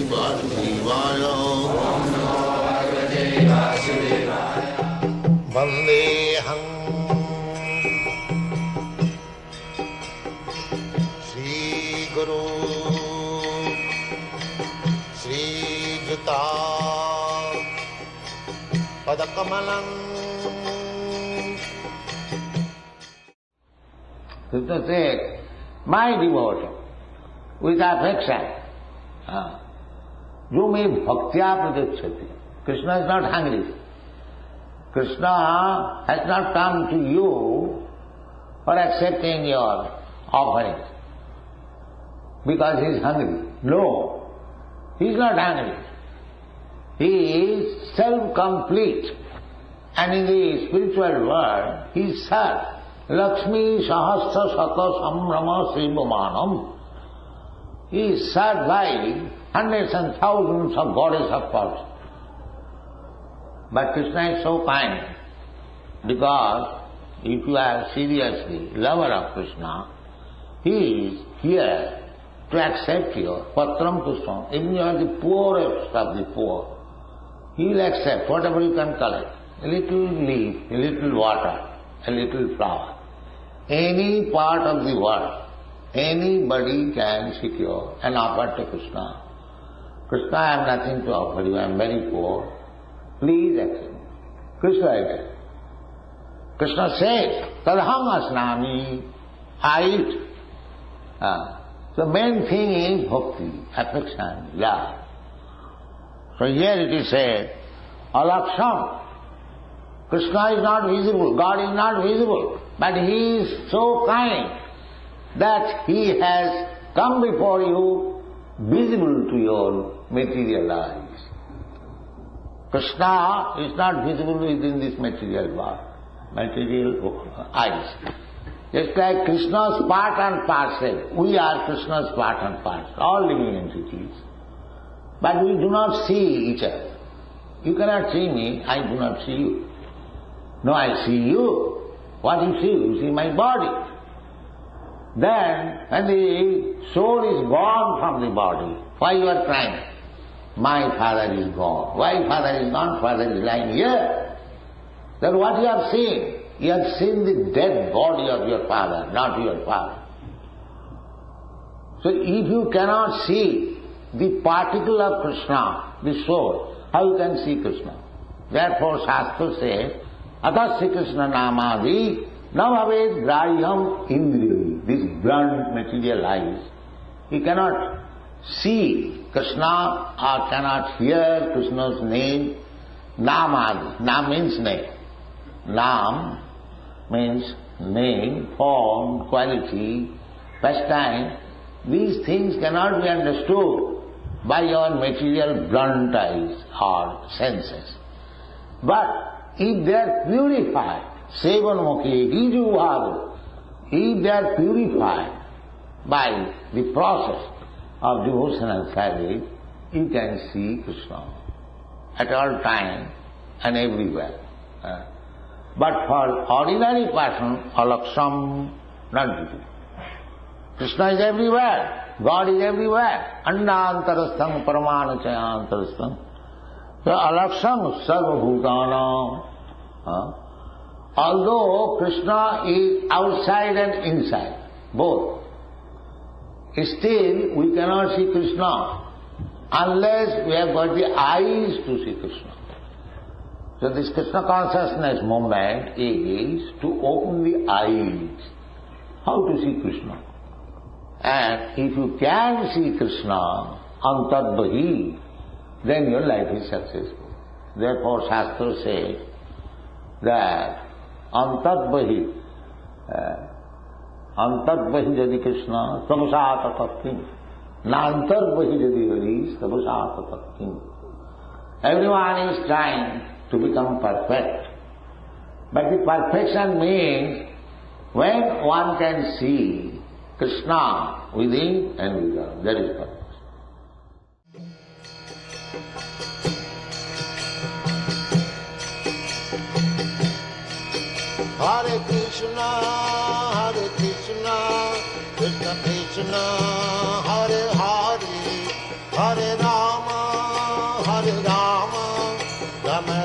Vasudevaya. Vandeham Sri Guru Sri Juta Padakamalam. Krishna said, my devotee, with affection, you may bhaktya pradachati. Krishna is not hungry. Krishna has not come to you for accepting your offerings because he is hungry. No, he is not hungry. He is self-complete. And in the spiritual world, he is served. Lakshmi Sahasra Sata Samrama Srivamanam. He is served by hundreds and thousands of goddesses of persons. But Krishna is so kind, because if you are seriously lover of Krishna, he is here to accept your patram pushpam. Even you are the poorest of the poor, he will accept whatever you can collect. A little leaf, a little water, a little flower. Any part of the world, anybody can secure and offer to Krishna. Krishna, I have nothing to offer you, I am very poor. Please accept. Krishna accept. Krishna says, Tadham asnami, I eat. The main thing is bhakti, affection, love. So here it is said, alaksham. Krishna is not visible, God is not visible, but he is so kind that he has come before you, visible to your material eyes. Krishna is not visible within this material world, material eyes. Just like Krishna's part and parcel, we are Krishna's part and parcel, all living entities. But we do not see each other. You cannot see me, I do not see you. No, I see you. What you see? You see my body. Then, when the soul is gone from the body, why you are crying? My father is gone. Why father is gone? Father is lying here. Then what you have seen? You have seen the dead body of your father, not your father. So if you cannot see the particle of Krishna, the soul, how you can see Krishna? Therefore Shastra says, Atasya Krishna namadi navaved grahyam indriya. This blunt material eyes, he cannot see Krishna or cannot hear Krishna's name. Namadi. Nam means name. Nam means name, form, quality, pastime. These things cannot be understood by your material blunt eyes or senses. But if they are purified, sevanmukhi, ijuvadu, if they are purified by the process of devotional service, you can see Krishna at all times and everywhere. But for ordinary person, alaksham, not visible. Krishna is everywhere, God is everywhere. Annantarastham paramanchayantarastham. So alaksham sarvabhutanam. Although Krishna is outside and inside, both, still we cannot see Krishna unless we have got the eyes to see Krishna. So this Krishna consciousness movement is to open the eyes, how to see Krishna. And if you can see Krishna antarbhahi, then your life is successful. Therefore Shastra says that antarbhahi jadi Krishna tapasata tattim, nantarbhahi jadi Hari tapasata tattim. Everyone is trying to become perfect. But the perfection means when one can see Krishna within and without. That is perfect. Hare Krishna, Krishna Krishna, Hare Hare, Hare Rama